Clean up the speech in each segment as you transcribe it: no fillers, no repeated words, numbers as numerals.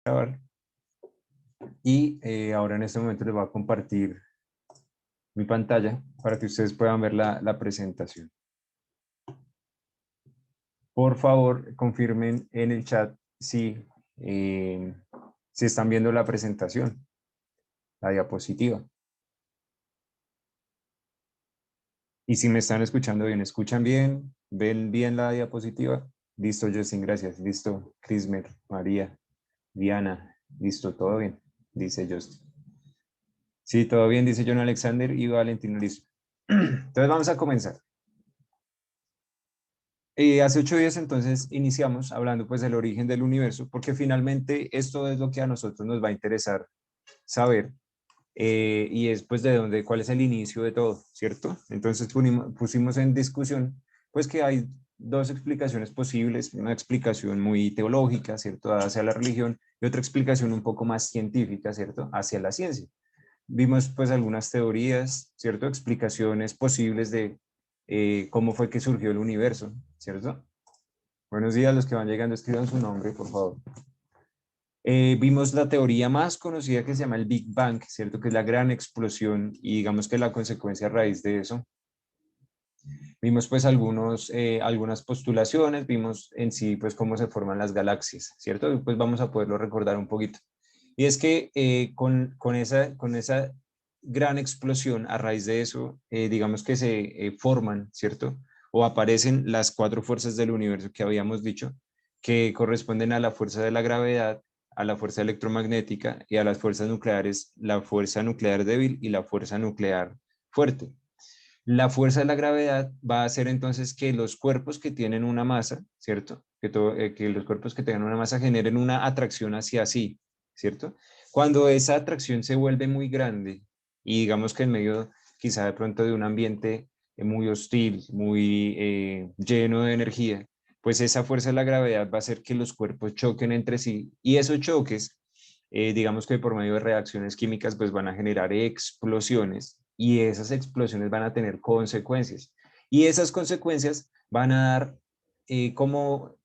Grabar. Y ahora en este momento les voy a compartir mi pantalla para que ustedes puedan ver la presentación. Por favor, confirmen en el chat si están viendo la presentación, la diapositiva. Y si me están escuchando bien, ¿escuchan bien? ¿Ven bien la diapositiva? Listo, Justin, gracias. Listo, Crismer, María, Diana. Listo, todo bien, dice Justin. Sí, todo bien, dice John Alexander y Valentino, listo. Entonces vamos a comenzar. Hace 8 días entonces iniciamos hablando pues del origen del universo, porque finalmente esto es lo que a nosotros nos va a interesar saber, y es pues de dónde, cuál es el inicio de todo, ¿cierto? Entonces pusimos en discusión pues que hay dos explicaciones posibles, una explicación muy teológica, ¿cierto? Hacia la religión, y otra explicación un poco más científica, ¿cierto? Hacia la ciencia. Vimos pues algunas teorías, ¿cierto? Explicaciones posibles de cómo fue que surgió el universo, ¿cierto? Buenos días, los que van llegando, escriban su nombre, por favor. Vimos la teoría más conocida que se llama el Big Bang, ¿cierto? Que es la gran explosión y digamos que la consecuencia a raíz de eso. Vimos pues algunas postulaciones, vimos en sí pues cómo se forman las galaxias, ¿cierto? Y pues vamos a poderlo recordar un poquito. Y es que con esa gran explosión, a raíz de eso, digamos que se forman, ¿cierto? O aparecen las cuatro fuerzas del universo que habíamos dicho, que corresponden a la fuerza de la gravedad, a la fuerza electromagnética y a las fuerzas nucleares, la fuerza nuclear débil y la fuerza nuclear fuerte. La fuerza de la gravedad va a hacer entonces que los cuerpos que tienen una masa, ¿cierto? Que los cuerpos que tengan una masa generen una atracción hacia sí, ¿cierto? Cuando esa atracción se vuelve muy grande y digamos que en medio quizá de pronto de un ambiente muy hostil, muy lleno de energía, pues esa fuerza de la gravedad va a hacer que los cuerpos choquen entre sí y esos choques, digamos que por medio de reacciones químicas, pues van a generar explosiones y esas explosiones van a tener consecuencias. Y esas consecuencias van a dar como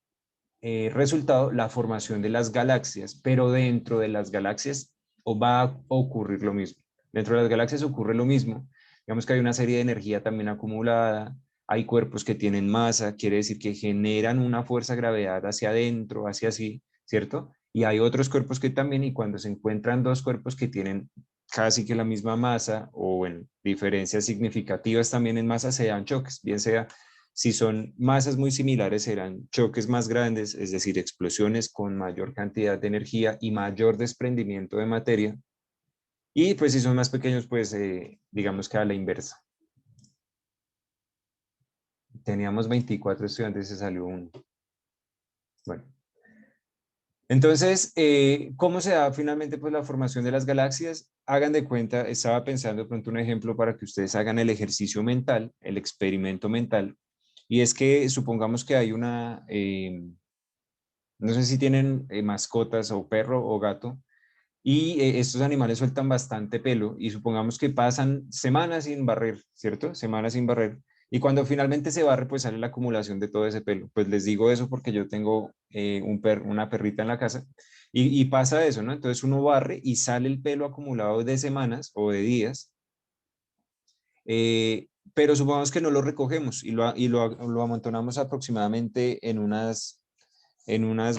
resultado la formación de las galaxias, pero dentro de las galaxias va a ocurrir lo mismo. Dentro de las galaxias ocurre lo mismo. Digamos que hay una serie de energía también acumulada, hay cuerpos que tienen masa, quiere decir que generan una fuerza gravedad hacia adentro, hacia así, ¿cierto? Y hay otros cuerpos que también, y cuando se encuentran dos cuerpos que tienen casi que la misma masa o en diferencias significativas también en masa, se dan choques, bien sea si son masas muy similares, serán choques más grandes, es decir, explosiones con mayor cantidad de energía y mayor desprendimiento de materia. Y pues si son más pequeños, pues digamos que a la inversa. Teníamos 24 estudiantes y se salió uno. Bueno. Entonces, ¿cómo se da finalmente pues la formación de las galaxias? Hagan de cuenta, estaba pensando de pronto un ejemplo para que ustedes hagan el ejercicio mental, el experimento mental, y es que supongamos que hay no sé si tienen mascotas o perro o gato, y estos animales sueltan bastante pelo y supongamos que pasan semanas sin barrer, ¿cierto? Semanas sin barrer. Y cuando finalmente se barre, pues sale la acumulación de todo ese pelo. Pues les digo eso porque yo tengo una perrita en la casa y pasa eso, ¿no? Entonces uno barre y sale el pelo acumulado de semanas o de días, pero supongamos que no lo recogemos y lo amontonamos aproximadamente en unas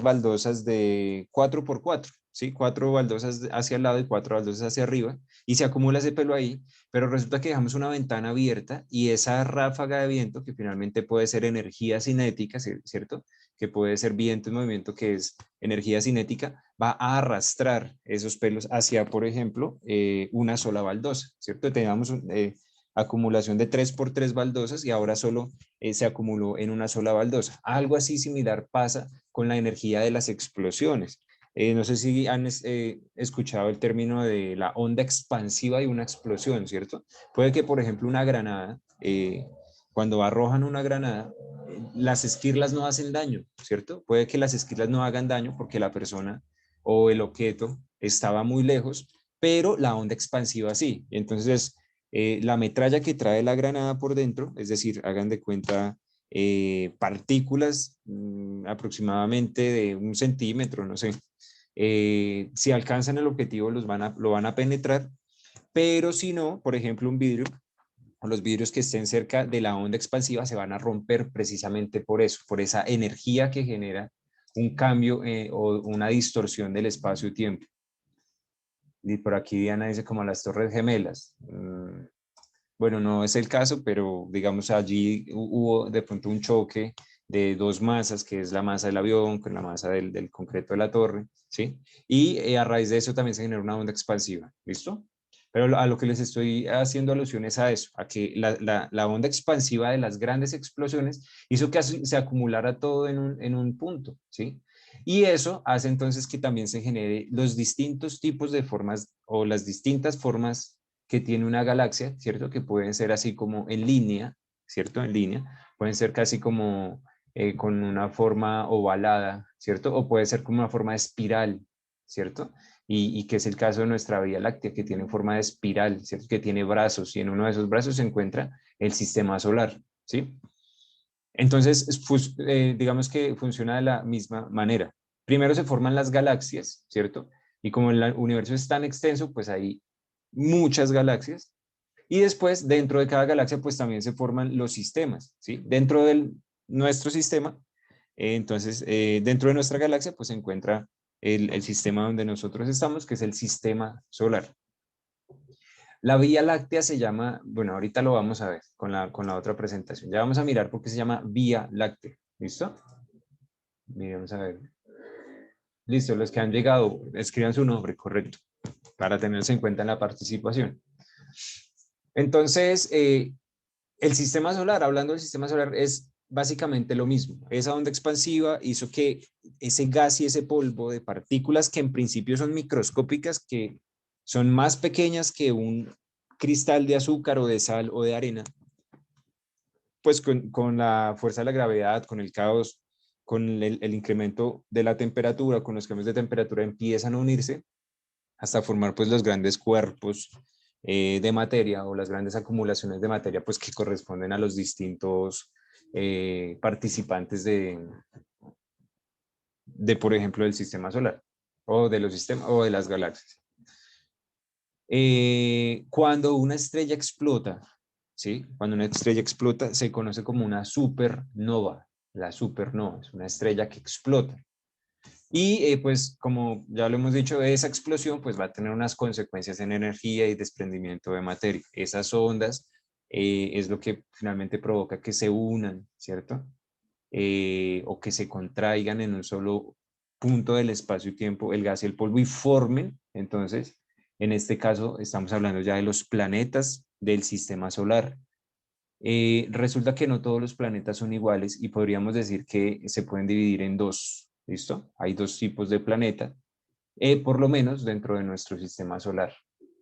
baldosas de 4x4, ¿sí? 4 baldosas hacia el lado y 4 baldosas hacia arriba, y se acumula ese pelo ahí, pero resulta que dejamos una ventana abierta y esa ráfaga de viento, que finalmente puede ser energía cinética, ¿cierto? Que puede ser viento en movimiento, que es energía cinética, va a arrastrar esos pelos hacia, por ejemplo, una sola baldosa, ¿cierto? Teníamos acumulación de 3x3 baldosas y ahora solo se acumuló en una sola baldosa. Algo así similar pasa con la energía de las explosiones. No sé si han escuchado el término de la onda expansiva de una explosión, ¿cierto? Puede que, por ejemplo, una granada, cuando arrojan una granada, las esquirlas no hacen daño, ¿cierto? Puede que las esquirlas no hagan daño porque la persona o el objeto estaba muy lejos, pero la onda expansiva sí. Entonces, la metralla que trae la granada por dentro, es decir, hagan de cuenta partículas aproximadamente de 1 centímetro, no sé, Si alcanzan el objetivo, lo van a penetrar, pero si no, por ejemplo, un vidrio, o los vidrios que estén cerca de la onda expansiva se van a romper precisamente por eso, por esa energía que genera un cambio o una distorsión del espacio-tiempo. Y por aquí Diana dice como las Torres Gemelas. Bueno, no es el caso, pero digamos allí hubo de pronto un choque de dos masas, que es la masa del avión con la masa del concreto de la torre, ¿sí? Y a raíz de eso también se genera una onda expansiva, ¿listo? Pero a lo que les estoy haciendo alusión es a eso, a que la onda expansiva de las grandes explosiones hizo que se acumulara todo en un punto, ¿sí? Y eso hace entonces que también se genere los distintos tipos de formas o las distintas formas que tiene una galaxia, ¿cierto? Que pueden ser así como en línea, ¿cierto? En línea, pueden ser casi como con una forma ovalada, ¿cierto? O puede ser como una forma de espiral, ¿cierto? Y que es el caso de nuestra Vía Láctea, que tiene forma de espiral, ¿cierto? Que tiene brazos y en uno de esos brazos se encuentra el sistema solar, ¿sí? Entonces, digamos que funciona de la misma manera. Primero se forman las galaxias, ¿cierto? Y como el universo es tan extenso, pues hay muchas galaxias. Y después, dentro de cada galaxia, pues también se forman los sistemas, ¿sí? Dentro de nuestro sistema, entonces, dentro de nuestra galaxia, pues se encuentra el sistema donde nosotros estamos, que es el sistema solar. La Vía Láctea se llama, bueno, ahorita lo vamos a ver con la otra presentación. Ya vamos a mirar por qué se llama Vía Láctea. ¿Listo? Miremos a ver. Listo, los que han llegado, escriban su nombre, correcto, para tenerse en cuenta en la participación. Entonces, el sistema solar, hablando del sistema solar, es básicamente lo mismo. Esa onda expansiva hizo que ese gas y ese polvo de partículas que en principio son microscópicas, que son más pequeñas que un cristal de azúcar o de sal o de arena, pues con la fuerza de la gravedad, con el caos, con el incremento de la temperatura, con los cambios de temperatura empiezan a unirse hasta formar pues los grandes cuerpos de materia o las grandes acumulaciones de materia pues que corresponden a los distintos participantes por ejemplo, del sistema solar o de los sistemas o de las galaxias. Cuando una estrella explota, ¿sí? Cuando una estrella explota se conoce como una supernova. La supernova es una estrella que explota. Y pues como ya lo hemos dicho, esa explosión pues va a tener unas consecuencias en energía y desprendimiento de materia. Esas ondas es lo que finalmente provoca que se unan, ¿cierto? O que se contraigan en un solo punto del espacio-tiempo el gas y el polvo y formen, entonces, en este caso estamos hablando ya de los planetas del sistema solar. Resulta que no todos los planetas son iguales y podríamos decir que se pueden dividir en dos, ¿listo? Hay dos tipos de planeta, por lo menos dentro de nuestro sistema solar,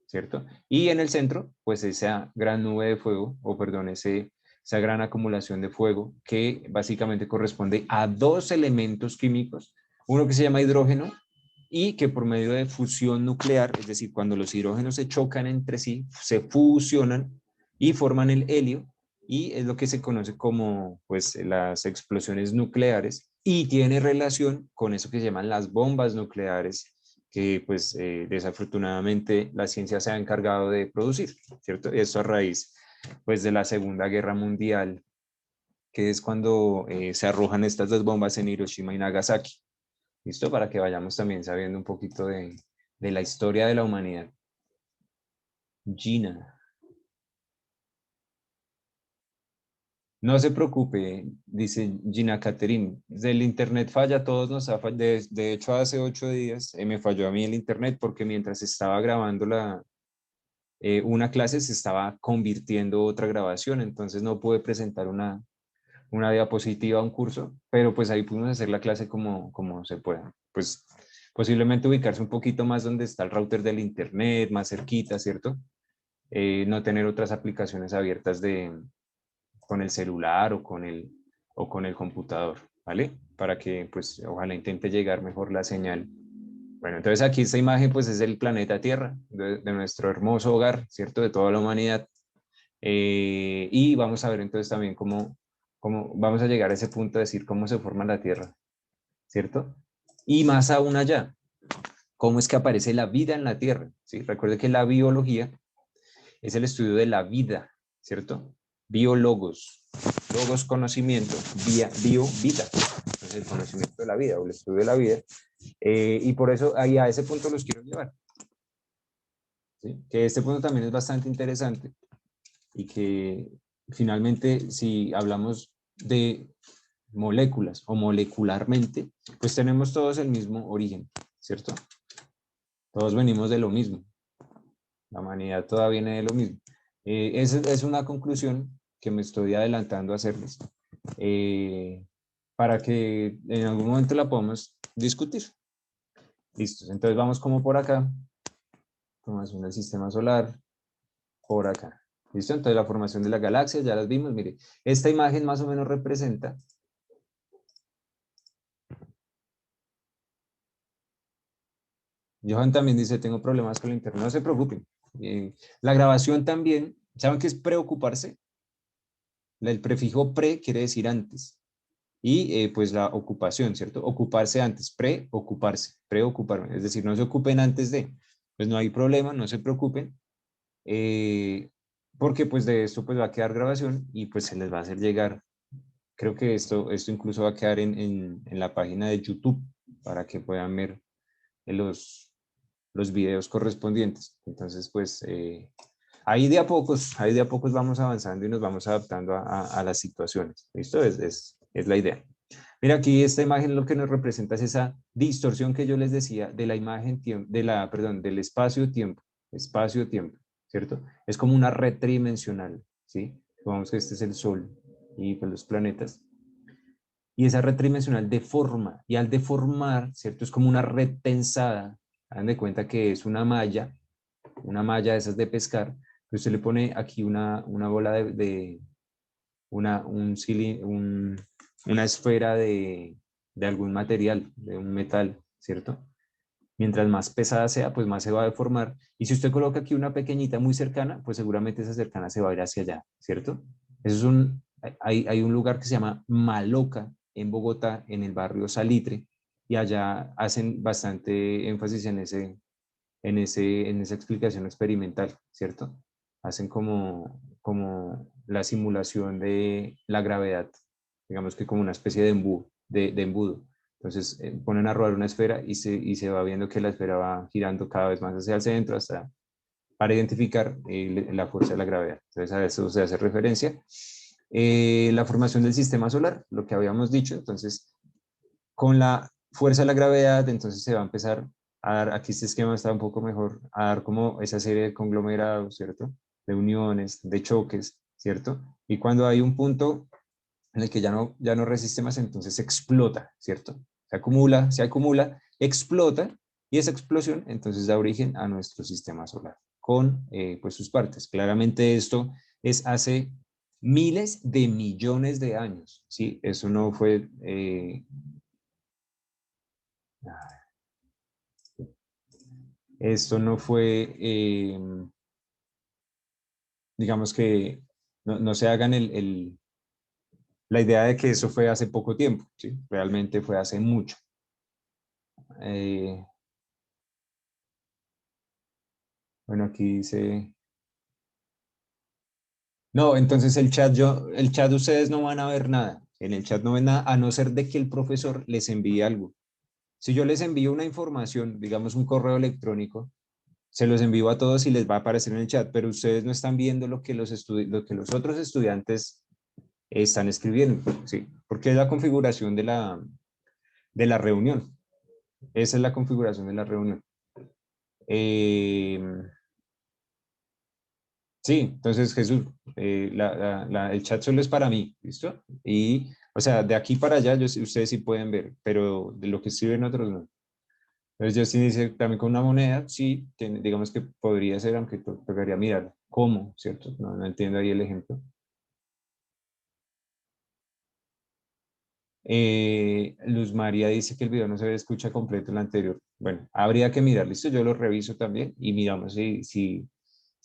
¿cierto? Y en el centro, pues esa gran nube de fuego, o perdón, esa gran acumulación de fuego que básicamente corresponde a dos elementos químicos, uno que se llama hidrógeno y que por medio de fusión nuclear, es decir, cuando los hidrógenos se chocan entre sí, se fusionan y forman el helio y es lo que se conoce como pues las explosiones nucleares y tiene relación con eso que se llaman las bombas nucleares que pues desafortunadamente la ciencia se ha encargado de producir, ¿cierto? Eso a raíz pues de la Segunda Guerra Mundial, que es cuando se arrojan estas dos bombas en Hiroshima y Nagasaki. ¿Listo? Para que vayamos también sabiendo un poquito de la historia de la humanidad. Gina. No se preocupe, dice Gina Catherine. Del internet falla, a todos nos ha fallado. De hecho, hace 8 días me falló a mí el internet porque mientras estaba grabando una clase se estaba convirtiendo otra grabación, entonces no pude presentar una diapositiva a un curso, pero pues ahí pudimos hacer la clase como se pueda. Pues posiblemente ubicarse un poquito más donde está el router del internet, más cerquita, ¿cierto? No tener otras aplicaciones abiertas con el celular o con el computador, ¿vale? Para que pues ojalá intente llegar mejor la señal. Bueno, entonces aquí esta imagen pues es el planeta Tierra, de nuestro hermoso hogar, ¿cierto? De toda la humanidad. Y vamos a ver entonces también cómo vamos a llegar a ese punto de decir cómo se forma la Tierra, ¿cierto? Y más aún allá. cómo es que aparece la vida en la Tierra, ¿sí? Recuerde que la biología es el estudio de la vida, ¿cierto? Biólogos, logos conocimiento, bio vida, entonces el conocimiento de la vida o el estudio de la vida, y por eso ahí a ese punto los quiero llevar, ¿sí? Que este punto también es bastante interesante y que finalmente si hablamos de moléculas o molecularmente, pues tenemos todos el mismo origen, ¿cierto? Todos venimos de lo mismo. La humanidad toda viene de lo mismo. Esa es una conclusión que me estoy adelantando a hacerles para que en algún momento la podamos discutir. Listo. Entonces vamos como por acá. Formación del sistema solar. Por acá. ¿Listo? Entonces la formación de las galaxias ya las vimos. Mire, esta imagen más o menos representa. Johan también dice, tengo problemas con el internet. No se preocupen. La grabación también, ¿saben qué es preocuparse? El prefijo pre quiere decir antes. Y pues la ocupación, ¿cierto? Ocuparse antes, preocuparse, preocuparme. Es decir, no se ocupen antes de. Pues no hay problema, no se preocupen. Porque pues de esto pues va a quedar grabación y pues se les va a hacer llegar. Creo que esto incluso va a quedar en la página de YouTube para que puedan ver los videos correspondientes. Entonces, pues ahí de a pocos vamos avanzando y nos vamos adaptando a las situaciones. ¿Listo? Es la idea. Mira, aquí esta imagen lo que nos representa es esa distorsión que yo les decía de la imagen, perdón, del espacio-tiempo, espacio-tiempo, ¿cierto? Es como una red tridimensional, ¿sí? Vamos que este es el Sol y pues los planetas. Y esa red tridimensional deforma, y al deformar, ¿cierto? Es como una red tensada. Hagan de cuenta que es una malla de esas de pescar, que usted le pone aquí una bola una esfera de algún material, de un metal, ¿cierto? Mientras más pesada sea, pues más se va a deformar. Y si usted coloca aquí una pequeñita muy cercana, pues seguramente esa cercana se va a ir hacia allá, ¿cierto? Eso es hay un lugar que se llama Maloca en Bogotá, en el barrio Salitre, y allá hacen bastante énfasis en esa explicación experimental, ¿cierto? Hacen como la simulación de la gravedad, digamos que como una especie de embudo. Entonces ponen a rodar una esfera y se va viendo que la esfera va girando cada vez más hacia el centro hasta para identificar la fuerza de la gravedad. Entonces a eso se hace referencia. La formación del sistema solar, lo que habíamos dicho, entonces con la fuerza de la gravedad, entonces se va a empezar a dar, aquí este esquema está un poco mejor, a dar como esa serie de conglomerados, ¿cierto? De uniones, de choques, ¿cierto? Y cuando hay un punto en el que ya no resiste más, entonces explota, ¿cierto? Se acumula, explota, y esa explosión entonces da origen a nuestro sistema solar, con pues sus partes. Claramente esto es hace miles de millones de años, ¿sí? Eso no fue... esto no fue, digamos que no se hagan la idea de que eso fue hace poco tiempo, ¿sí? Realmente fue hace mucho. Eh, bueno, aquí dice... No, entonces el chat ustedes no van a ver nada. En el chat no ven nada, a no ser de que el profesor les envíe algo. Si yo les envío una información, digamos un correo electrónico, se los envío a todos y les va a aparecer en el chat, pero ustedes no están viendo lo que los otros estudiantes están escribiendo, ¿sí? Porque es la configuración de la reunión. Esa es la configuración de la reunión. Eh, sí, entonces Jesús, el chat solo es para mí, ¿listo? Y, o sea, de aquí para allá ustedes sí pueden ver, pero de lo que sí ven otros no. Entonces yo sí dice también con una moneda, sí, digamos que podría ser, aunque tocaría mirar cómo, ¿cierto? No entiendo ahí el ejemplo. Luz María dice que el video no se escucha completo el anterior. Bueno, habría que mirar, listo, yo lo reviso también y miramos si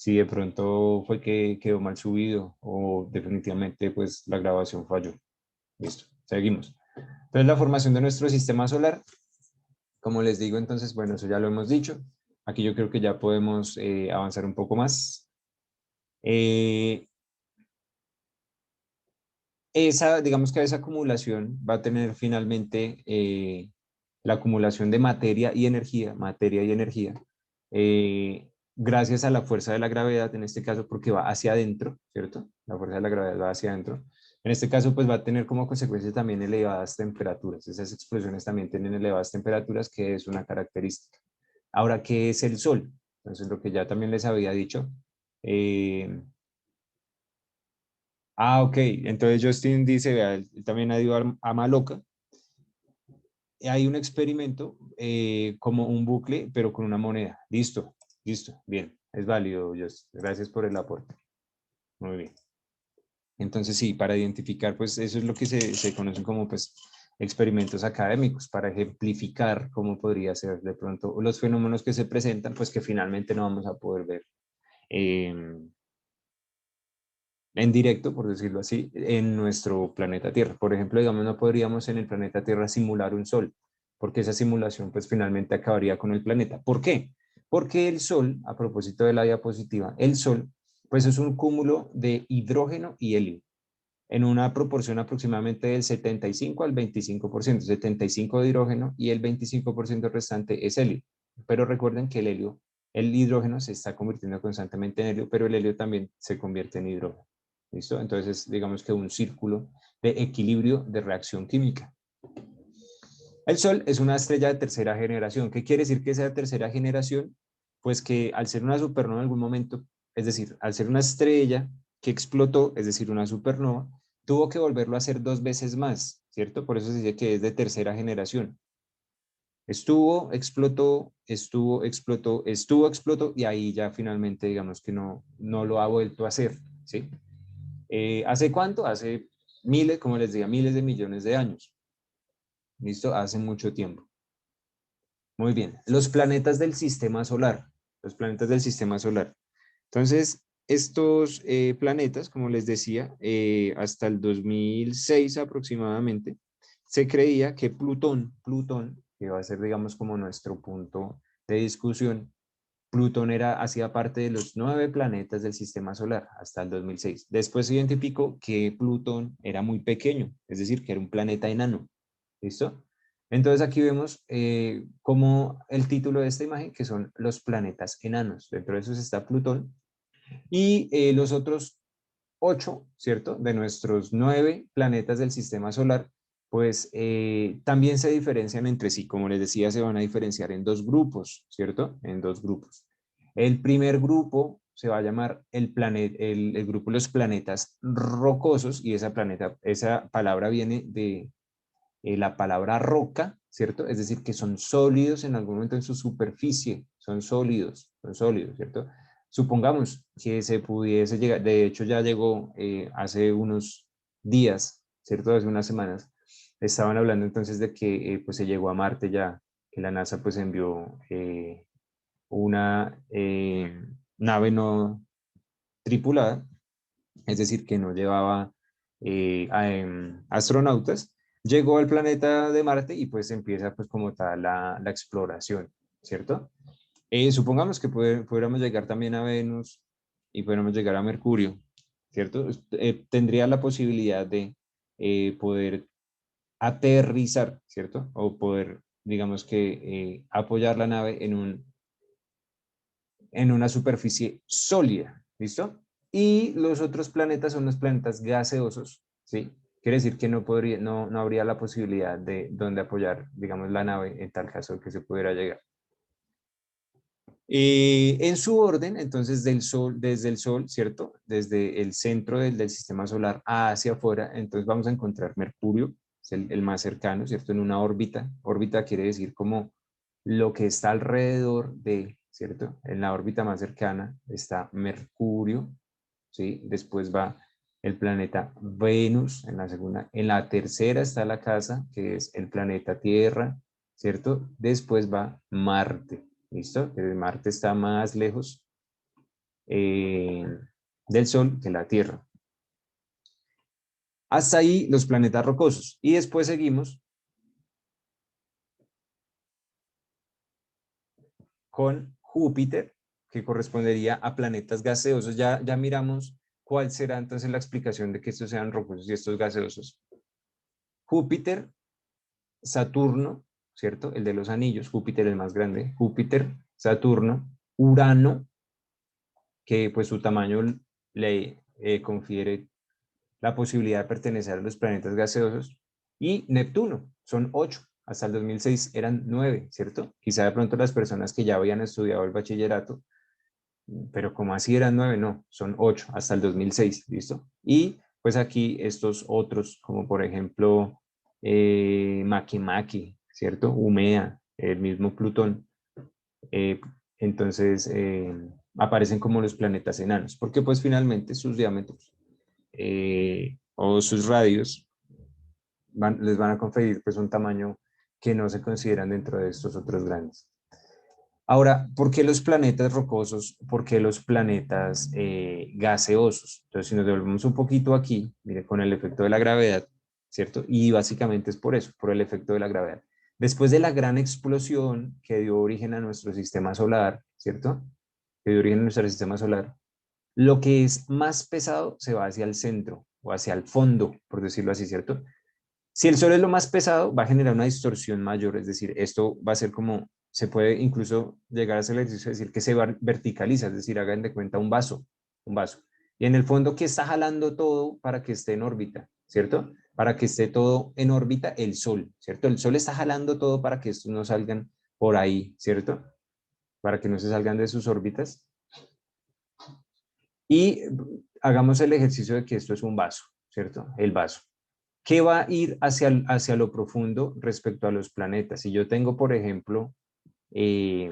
de pronto fue que quedó mal subido o definitivamente pues la grabación falló. Listo, seguimos. Entonces la formación de nuestro sistema solar, Como les digo, entonces, bueno, eso ya lo hemos dicho. Aquí yo creo que ya podemos avanzar un poco más. Eh, digamos que esa acumulación va a tener finalmente la acumulación de materia y energía, gracias a la fuerza de la gravedad, en este caso porque va hacia adentro, ¿cierto? La fuerza de la gravedad va hacia adentro. En este caso, pues va a tener como consecuencia también elevadas temperaturas. Esas explosiones también tienen elevadas temperaturas, que es una característica. Ahora, ¿qué es el Sol? Entonces, lo que ya también les había dicho. eh, ok. Entonces Justin dice, vea, él también ha ido a Maloca. Hay un experimento como un bucle, pero con una moneda. Listo, listo, bien, es válido, Justin. Gracias por el aporte. Muy bien. Entonces sí, para identificar, pues eso es lo que se conocen como pues experimentos académicos, para ejemplificar cómo podría ser de pronto los fenómenos que se presentan, pues que finalmente no vamos a poder ver eh, en directo, por decirlo así, en nuestro planeta Tierra. Por ejemplo, digamos, no podríamos en el planeta Tierra simular un Sol, porque esa simulación pues finalmente acabaría con el planeta. ¿Por qué? Porque el Sol, a propósito de la diapositiva, el Sol pues es un cúmulo de hidrógeno y helio en una proporción aproximadamente del 75 al 25%, 75 de hidrógeno y el 25% restante es helio. Pero recuerden que el hidrógeno se está convirtiendo constantemente en helio, pero el helio también se convierte en hidrógeno. ¿Listo? Entonces, digamos que un círculo de equilibrio de reacción química. El Sol es una estrella de tercera generación. ¿Qué quiere decir que sea de tercera generación? Pues que al ser una supernova en algún momento, es decir, al ser una estrella que explotó, es decir, una supernova, tuvo que volverlo a hacer dos veces más, ¿cierto? Por eso se dice que es de tercera generación. Explotó, y ahí ya finalmente digamos que no lo ha vuelto a hacer, ¿sí? ¿Hace cuánto? Hace miles, como les decía, miles de millones de años. ¿Listo? Hace mucho tiempo. Muy bien. Los planetas del sistema solar. Los planetas del sistema solar. Entonces, estos planetas, como les decía, hasta el 2006 aproximadamente, se creía que Plutón, que va a ser, digamos, como nuestro punto de discusión, Plutón hacía parte de los 9 planetas del sistema solar hasta el 2006. Después se identificó que Plutón era muy pequeño, es decir, que era un planeta enano. ¿Listo? Entonces aquí vemos como el título de esta imagen, que son los planetas enanos. Dentro de esos está Plutón y los otros 8, ¿cierto? De nuestros 9 planetas del sistema solar, pues también se diferencian entre sí. Como les decía, se van a diferenciar en dos grupos, ¿cierto? En dos grupos. El primer grupo se va a llamar el grupo de los planetas rocosos, y esa palabra viene de la palabra roca, ¿cierto? Es decir, que son sólidos en algún momento en su superficie, son sólidos, ¿cierto? Supongamos que se pudiese llegar, de hecho ya llegó hace unos días, ¿cierto? Hace unas semanas, estaban hablando entonces de que pues se llegó a Marte ya, que la NASA pues envió una nave no tripulada, es decir, que no llevaba astronautas, llegó al planeta de Marte y pues empieza pues como tal la exploración, ¿cierto? Supongamos que pudiéramos llegar también a Venus y pudiéramos llegar a Mercurio, ¿cierto? Tendría la posibilidad de poder aterrizar, ¿cierto? O poder, digamos que, apoyar la nave en una superficie sólida, ¿listo? Y los otros planetas son los planetas gaseosos, ¿sí? Quiere decir que no habría la posibilidad de donde apoyar, digamos, la nave en tal caso que se pudiera llegar. En su orden, entonces, desde el Sol, ¿cierto? Desde el centro del sistema solar hacia afuera, entonces vamos a encontrar Mercurio, es el más cercano, ¿cierto? En una órbita. Órbita quiere decir como lo que está alrededor de, ¿cierto? En la órbita más cercana está Mercurio, ¿sí? Después va el planeta Venus en la segunda. En la tercera está la casa, que es el planeta Tierra, ¿cierto? Después va Marte, ¿listo? Marte está más lejos eh, del Sol que la Tierra. Hasta ahí los planetas rocosos. Y después seguimos con Júpiter, que correspondería a planetas gaseosos. Ya miramos cuál será entonces la explicación de que estos sean rocosos y estos gaseosos. Júpiter, Saturno, ¿cierto? El de los anillos, Júpiter el más grande, Júpiter, Saturno, Urano, que pues su tamaño le confiere la posibilidad de pertenecer a los planetas gaseosos, y Neptuno, son 8, hasta el 2006 eran 9, ¿cierto? Quizá de pronto las personas que ya habían estudiado el bachillerato, pero como así eran 9, no, son 8 hasta el 2006, ¿listo? Y pues aquí estos otros, como por ejemplo Makemake, ¿cierto? Umea, el mismo Plutón, eh, entonces aparecen como los planetas enanos, porque pues finalmente sus diámetros o sus radios les van a conferir pues un tamaño que no se consideran dentro de estos otros grandes. Ahora, ¿por qué los planetas rocosos? ¿Por qué los planetas gaseosos? Entonces, si nos devolvemos un poquito aquí, mire, con el efecto de la gravedad, ¿cierto? Y básicamente es por eso, por el efecto de la gravedad. Después de la gran explosión que dio origen a nuestro sistema solar, ¿cierto? Que dio origen a nuestro sistema solar, lo que es más pesado se va hacia el centro o hacia el fondo, por decirlo así, ¿cierto? Si el Sol es lo más pesado, va a generar una distorsión mayor, es decir, esto va a ser como, se puede incluso llegar a hacer el ejercicio de decir que se verticaliza, es decir, hagan de cuenta un vaso. Y en el fondo, ¿qué está jalando todo para que esté en órbita? ¿Cierto? Para que esté todo en órbita el Sol, ¿cierto? El Sol está jalando todo para que estos no salgan por ahí, ¿cierto? Para que no se salgan de sus órbitas. Y hagamos el ejercicio de que esto es un vaso, ¿cierto? El vaso. ¿Qué va a ir hacia lo profundo respecto a los planetas? Si yo tengo, por ejemplo, eh,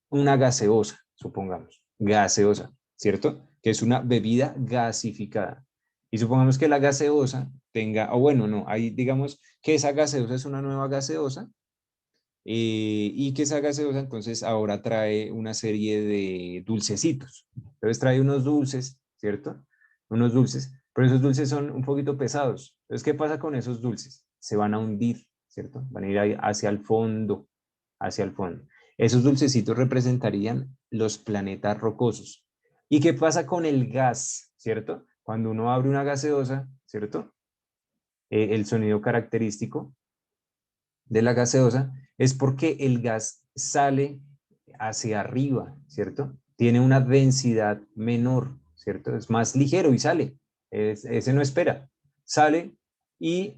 una gaseosa, supongamos, gaseosa, ¿cierto? Que es una bebida gasificada. Y supongamos que la gaseosa tenga, o bueno, no, ahí digamos que esa gaseosa es una nueva gaseosa y que esa gaseosa entonces ahora trae una serie de dulcecitos. Entonces trae unos dulces, ¿cierto? Unos dulces, pero esos dulces son un poquito pesados. Entonces, ¿qué pasa con esos dulces? Se van a hundir, ¿cierto? Van a ir hacia el fondo, hacia el fondo. Esos dulcecitos representarían los planetas rocosos. ¿Y qué pasa con el gas, ¿cierto? Cuando uno abre una gaseosa, ¿cierto? El sonido característico de la gaseosa es porque el gas sale hacia arriba, ¿cierto? Tiene una densidad menor, ¿cierto? Es más ligero y sale. Ese no espera. Sale y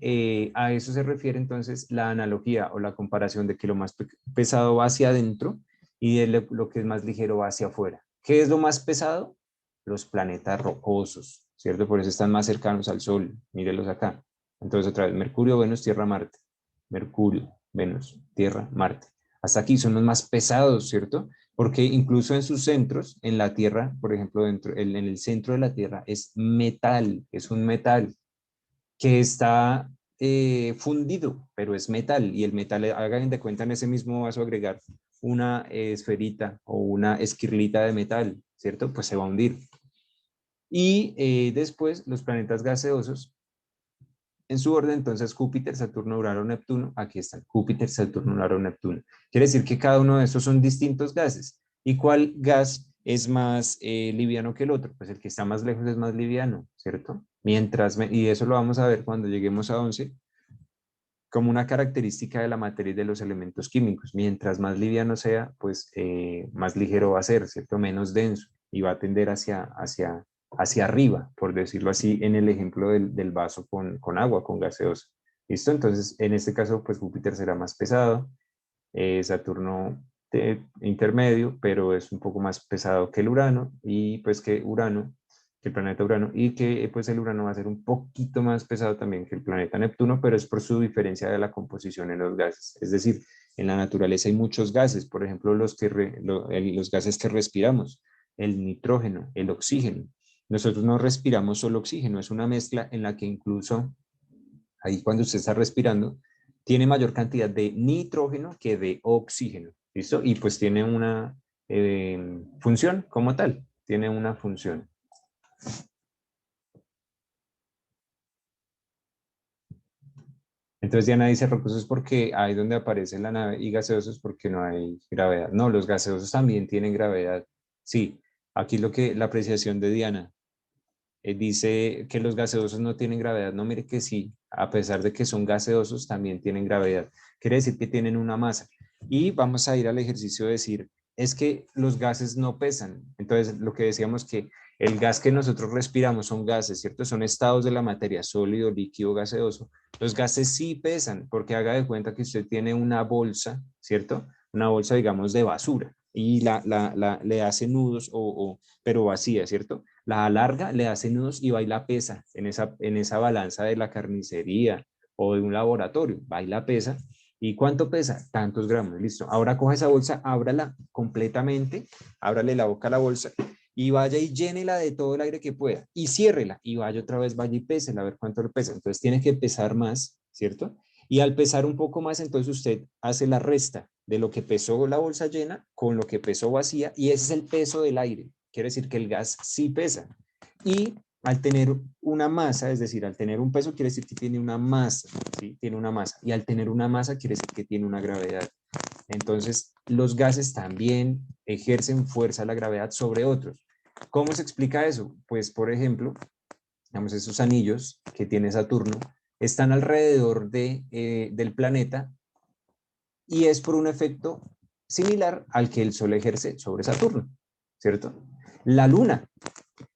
a eso se refiere entonces la analogía o la comparación de que lo más pesado va hacia adentro y de lo que es más ligero va hacia afuera. ¿Qué es lo más pesado? Los planetas rocosos, ¿cierto? Por eso están más cercanos al Sol. Mírelos acá. Entonces otra vez, Mercurio, Venus, Tierra, Marte. Mercurio, Venus, Tierra, Marte. Hasta aquí son los más pesados, ¿cierto? Porque incluso en sus centros, en la Tierra, por ejemplo, en el centro de la Tierra es metal, es un metal que está fundido, pero es metal. Y el metal, hagan de cuenta en ese mismo vaso agregar una esferita o una esquirlita de metal, ¿cierto? Pues se va a hundir. Y después los planetas gaseosos en su orden, entonces Júpiter, Saturno, Urano, Neptuno, aquí están, Júpiter, Saturno, Urano, Neptuno. Quiere decir que cada uno de esos son distintos gases. ¿Y cuál gas es más liviano que el otro? Pues el que está más lejos es más liviano, ¿cierto? Y eso lo vamos a ver cuando lleguemos a 11, como una característica de la materia y de los elementos químicos. Mientras más liviano sea, pues más ligero va a ser, ¿cierto? Menos denso y va a tender hacia arriba, por decirlo así, en el ejemplo del vaso con agua, con gaseosa. ¿Listo? Entonces, en este caso, pues Júpiter será más pesado, Saturno intermedio, pero es un poco más pesado que el Urano y pues que Urano, que el planeta Urano, y que pues el Urano va a ser un poquito más pesado también que el planeta Neptuno, pero es por su diferencia de la composición en los gases. Es decir, en la naturaleza hay muchos gases, por ejemplo, los gases que respiramos, el nitrógeno, el oxígeno. Nosotros no respiramos solo oxígeno, es una mezcla en la que incluso ahí cuando usted está respirando, tiene mayor cantidad de nitrógeno que de oxígeno, ¿listo? Y pues tiene una función como tal, tiene una función. Entonces Diana dice rocosos porque ahí donde aparece la nave y gaseosos porque no hay gravedad. No, los gaseosos también tienen gravedad. Sí, aquí lo que la apreciación de Diana dice que los gaseosos no tienen gravedad. No, mire que sí, a pesar de que son gaseosos, también tienen gravedad. Quiere decir que tienen una masa. Y vamos a ir al ejercicio de decir, es que los gases no pesan. Entonces, lo que decíamos que el gas que nosotros respiramos son gases, ¿cierto? Son estados de la materia, sólido, líquido, gaseoso. Los gases sí pesan, porque haga de cuenta que usted tiene una bolsa, ¿cierto? Una bolsa, digamos, de basura y le hace nudos, pero vacía, ¿cierto? La alarga, le hace nudos y va y la pesa en esa balanza de la carnicería o de un laboratorio. Va y la pesa. ¿Y cuánto pesa? Tantos gramos, listo. Ahora coja esa bolsa, ábrala completamente, ábrale la boca a la bolsa y vaya y llénela de todo el aire que pueda y ciérrela y vaya otra vez, vaya y pésela a ver cuánto le pesa. Entonces tiene que pesar más, ¿cierto? Y al pesar un poco más, entonces usted hace la resta de lo que pesó la bolsa llena con lo que pesó vacía y ese es el peso del aire. Quiere decir que el gas sí pesa. Y al tener una masa, es decir, al tener un peso, quiere decir que tiene una masa, ¿sí? Tiene una masa. Y al tener una masa, quiere decir que tiene una gravedad. Entonces, los gases también ejercen fuerza a la gravedad sobre otros. ¿Cómo se explica eso? Pues, por ejemplo, digamos, esos anillos que tiene Saturno están alrededor del planeta y es por un efecto similar al que el Sol ejerce sobre Saturno, ¿cierto? La Luna,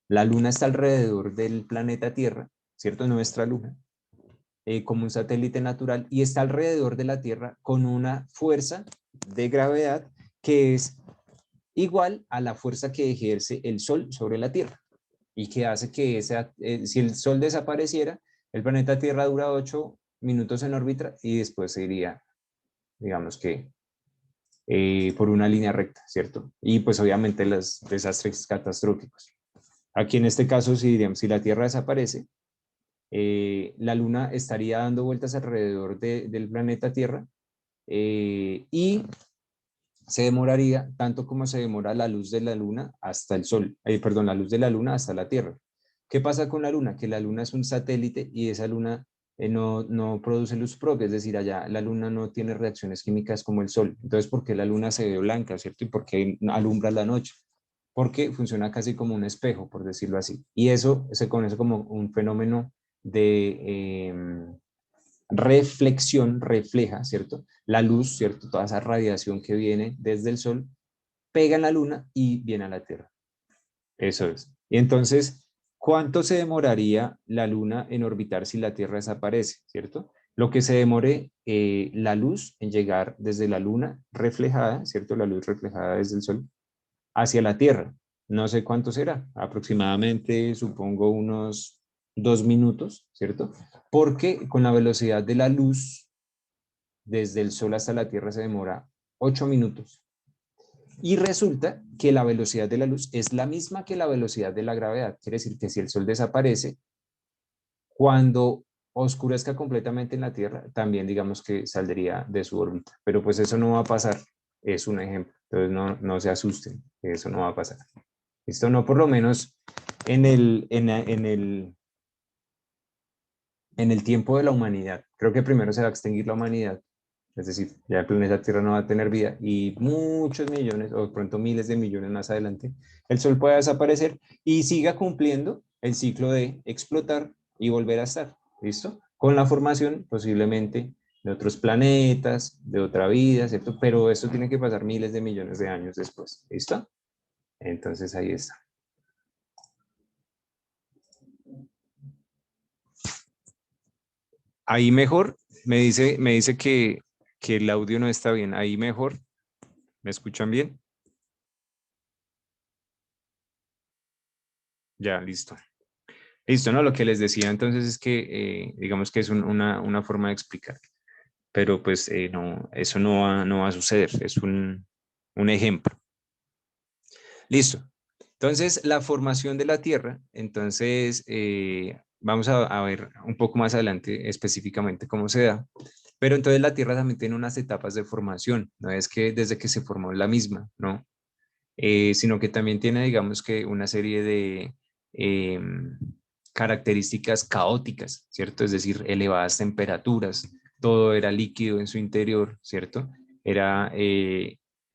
la Luna está alrededor del planeta Tierra, ¿cierto? Nuestra Luna, como un satélite natural y está alrededor de la Tierra con una fuerza de gravedad que es igual a la fuerza que ejerce el Sol sobre la Tierra y que hace que si el Sol desapareciera, el planeta Tierra dura 8 minutos en órbita y después se iría, digamos que por una línea recta, ¿cierto? Y pues obviamente los desastres catastróficos. Aquí en este caso, si la Tierra desaparece, la Luna estaría dando vueltas alrededor del planeta Tierra y se demoraría tanto como se demora la luz de la Luna hasta el Sol, perdón, la luz de la Luna hasta la Tierra. ¿Qué pasa con la Luna? Que la Luna es un satélite y esa Luna no produce luz propia, es decir, allá la Luna no tiene reacciones químicas como el Sol. Entonces, ¿por qué la Luna se ve blanca, cierto? ¿Y por qué alumbra la noche? Porque funciona casi como un espejo, por decirlo así. Y eso se conoce como un fenómeno de reflexión, refleja, ¿cierto? La luz, ¿cierto? Toda esa radiación que viene desde el Sol pega en la Luna y viene a la Tierra. Eso es. Y entonces, ¿cuánto se demoraría la Luna en orbitar si la Tierra desaparece, ¿cierto? Lo que se demore la luz en llegar desde la Luna reflejada, ¿cierto? La luz reflejada desde el Sol hacia la Tierra. No sé cuánto será, aproximadamente supongo unos 2 minutos, ¿cierto? Porque con la velocidad de la luz desde el Sol hasta la Tierra se demora 8 minutos. Y resulta que la velocidad de la luz es la misma que la velocidad de la gravedad. Quiere decir que si el Sol desaparece, cuando oscurezca completamente en la Tierra, también digamos que saldría de su órbita. Pero pues eso no va a pasar. Es un ejemplo. Entonces no se asusten. Eso no va a pasar. Esto no, por lo menos en el tiempo de la humanidad. Creo que primero se va a extinguir la humanidad. Es decir, ya el planeta Tierra no va a tener vida y muchos millones o pronto miles de millones más adelante, el Sol puede desaparecer y siga cumpliendo el ciclo de explotar y volver a estar. ¿Listo? Con la formación posiblemente de otros planetas, de otra vida, ¿cierto? Pero esto tiene que pasar miles de millones de años después. ¿Listo? Entonces ahí está. Ahí mejor, me dice que el audio no está bien. Ahí mejor, ¿me escuchan bien? Ya, listo. Listo, ¿no? Lo que les decía entonces es que, digamos que es una forma de explicar, pero pues no, eso no va a suceder, es un ejemplo. Listo. Entonces, la formación de la Tierra, entonces, vamos a ver un poco más adelante específicamente cómo se da, pero entonces la Tierra también tiene unas etapas de formación, no es que desde que se formó la misma, ¿no? Sino que también tiene, digamos que, una serie de características caóticas, ¿cierto? Es decir, elevadas temperaturas, todo era líquido en su interior, ¿cierto? Era,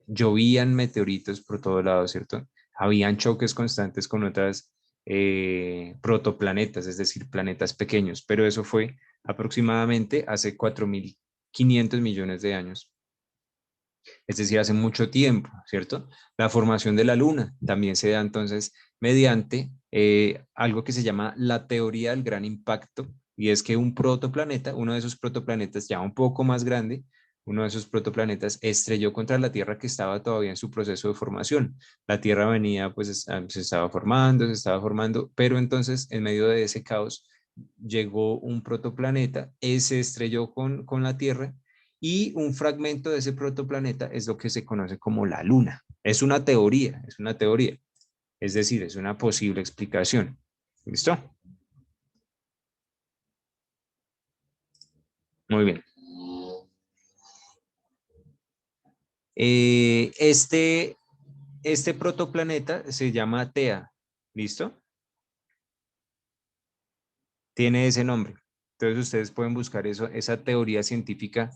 llovían meteoritos por todos lados, ¿cierto? Habían choques constantes con otras protoplanetas, es decir, planetas pequeños, pero eso fue aproximadamente hace 4.500 millones de años, es decir, hace mucho tiempo, ¿cierto? La formación de la Luna también se da entonces mediante algo que se llama la teoría del gran impacto, y es que un protoplaneta, uno de esos protoplanetas ya un poco más grande, uno de esos protoplanetas estrelló contra la Tierra que estaba todavía en su proceso de formación. La Tierra venía, pues se estaba formando, pero entonces en medio de ese caos llegó un protoplaneta, se estrelló con la Tierra y un fragmento de ese protoplaneta es lo que se conoce como la Luna. Es una teoría, es una teoría. Es decir, es una posible explicación. ¿Listo? Muy bien. Este protoplaneta se llama Tea. ¿Listo? Tiene ese nombre. Entonces ustedes pueden buscar eso, esa teoría científica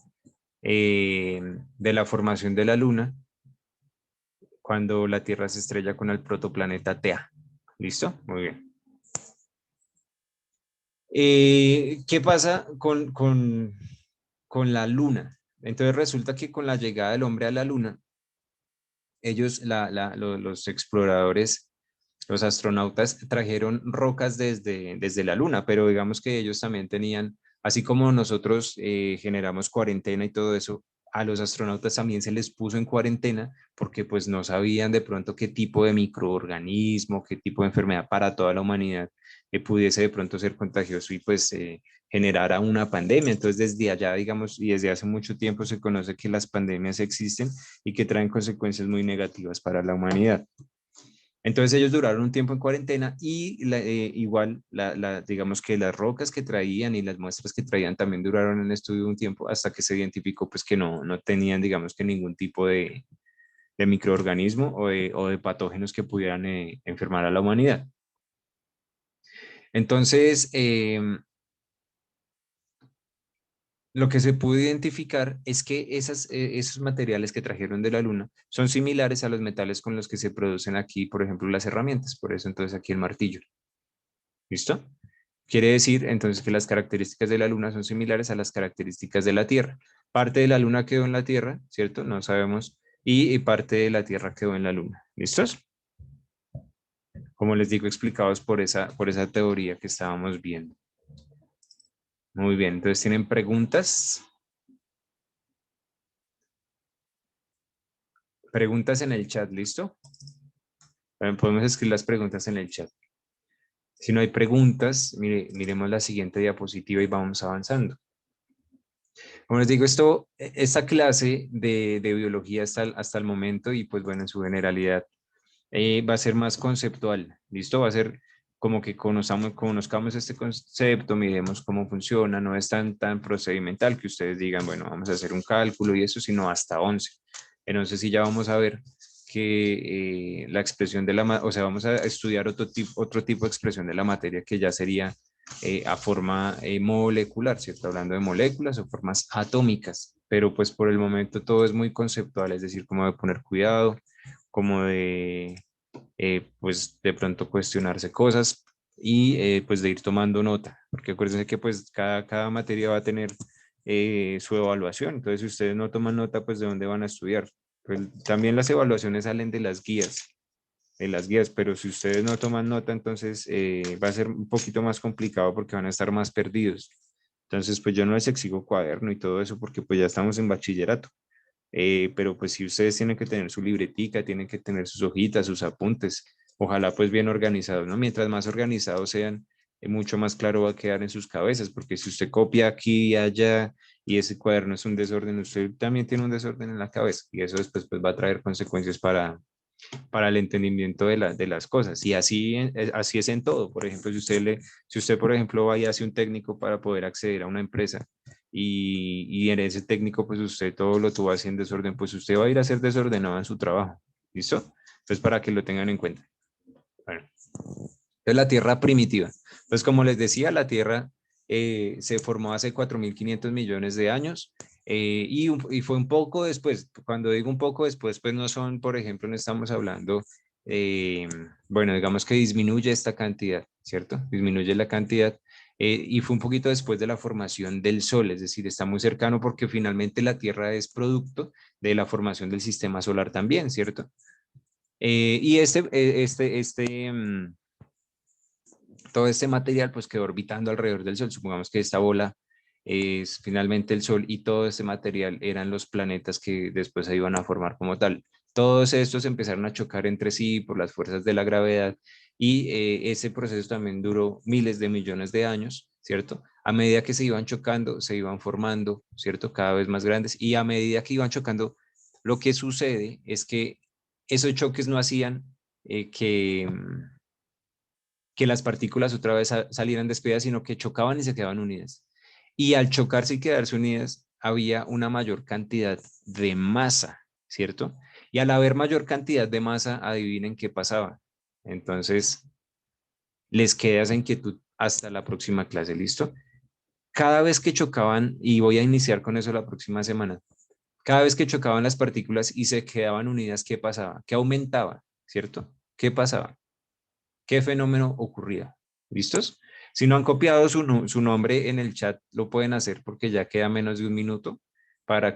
de la formación de la Luna cuando la Tierra se estrella con el protoplaneta Tea. ¿Listo? Muy bien. ¿Qué pasa con la Luna? Entonces resulta que con la llegada del hombre a la Luna, ellos, los exploradores, los astronautas trajeron rocas desde la Luna, pero digamos que ellos también tenían, así como nosotros generamos cuarentena y todo eso, a los astronautas también se les puso en cuarentena porque pues no sabían de pronto qué tipo de microorganismo, qué tipo de enfermedad para toda la humanidad pudiese de pronto ser contagioso y pues generara una pandemia. Entonces desde allá, digamos, y desde hace mucho tiempo se conoce que las pandemias existen y que traen consecuencias muy negativas para la humanidad. Entonces ellos duraron un tiempo en cuarentena y igual, digamos que las rocas que traían y las muestras que traían también duraron en el estudio un tiempo hasta que se identificó pues que no tenían, digamos que ningún tipo de microorganismo o de patógenos que pudieran enfermar a la humanidad. Entonces, lo que se pudo identificar es que esos materiales que trajeron de la Luna son similares a los metales con los que se producen aquí, por ejemplo, las herramientas. Por eso entonces aquí el martillo. ¿Listo? Quiere decir entonces que las características de la Luna son similares a las características de la Tierra. Parte de la Luna quedó en la Tierra, ¿cierto? No sabemos. Y parte de la Tierra quedó en la Luna. ¿Listos? Como les digo, explicados por esa teoría que estábamos viendo. Muy bien, entonces tienen preguntas. Preguntas en el chat, ¿listo? Podemos escribir las preguntas en el chat. Si no hay preguntas, miremos la siguiente diapositiva y vamos avanzando. Como les digo, esta clase de biología hasta el momento y pues bueno, en su generalidad, va a ser más conceptual, ¿listo? Va a ser como que conozcamos este concepto, miremos cómo funciona, no es tan procedimental que ustedes digan, bueno, vamos a hacer un cálculo y eso, sino hasta 11. En 11 sí ya vamos a ver que la expresión o sea, vamos a estudiar otro tipo de expresión de la materia que ya sería a forma molecular, ¿cierto? Hablando de moléculas o formas atómicas, pero pues por el momento todo es muy conceptual, es decir, cómo de poner cuidado, como de, pues de pronto cuestionarse cosas y pues de ir tomando nota, porque acuérdense que pues cada materia va a tener su evaluación, entonces si ustedes no toman nota, pues de dónde van a estudiar. Pues, también las evaluaciones salen de las guías, pero si ustedes no toman nota, entonces va a ser un poquito más complicado porque van a estar más perdidos. Entonces, pues yo no les exijo cuaderno y todo eso porque pues ya estamos en bachillerato. Pero pues si ustedes tienen que tener su libretica, tienen que tener sus hojitas, sus apuntes, ojalá pues bien organizados, ¿no? Mientras más organizados sean, mucho más claro va a quedar en sus cabezas, porque si usted copia aquí y allá y ese cuaderno es un desorden, usted también tiene un desorden en la cabeza y eso después pues va a traer consecuencias para el entendimiento de las cosas. Y así es en todo. Por ejemplo, si usted, por ejemplo, va y hace un técnico para poder acceder a una empresa y en ese técnico, pues usted todo lo tuvo así en desorden, pues usted va a ir a ser desordenado en su trabajo. ¿Listo? Entonces, para que lo tengan en cuenta. Bueno, entonces la Tierra primitiva. Pues como les decía, la Tierra se formó hace 4.500 millones de años. Y fue un poco después, cuando digo un poco después, pues no son, por ejemplo, no estamos hablando, eh, bueno, digamos que disminuye esta cantidad, ¿cierto? Disminuye la cantidad. Y fue un poquito después de la formación del Sol, es decir, está muy cercano porque finalmente la Tierra es producto de la formación del sistema solar también, ¿cierto? Y todo este material pues quedó orbitando alrededor del Sol. Supongamos que esta bola es finalmente el Sol y todo este material eran los planetas que después se iban a formar como tal. Todos estos empezaron a chocar entre sí por las fuerzas de la gravedad y ese proceso también duró miles de millones de años, ¿cierto? A medida que se iban chocando, se iban formando, ¿cierto? Cada vez más grandes y a medida que iban chocando, lo que sucede es que esos choques no hacían que las partículas otra vez salieran despedidas, sino que chocaban y se quedaban unidas. Y al chocarse y quedarse unidas, había una mayor cantidad de masa, ¿cierto? Y al haber mayor cantidad de masa, adivinen qué pasaba. Entonces, les queda esa inquietud hasta la próxima clase, ¿listo? Cada vez que chocaban, y voy a iniciar con eso la próxima semana, cada vez que chocaban las partículas y se quedaban unidas, ¿qué pasaba? ¿Qué aumentaba? ¿Cierto? ¿Qué pasaba? ¿Qué fenómeno ocurría? ¿Listos? Si no han copiado su nombre en el chat, lo pueden hacer porque ya queda menos de un minuto para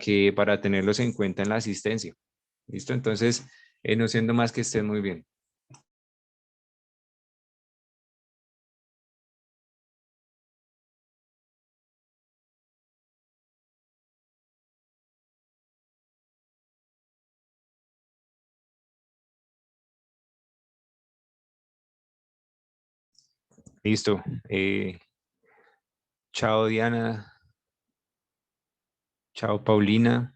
tenerlos en cuenta en la asistencia. ¿Listo? Entonces, no siendo más, que estén muy bien. Listo. Chao Diana, chao Paulina.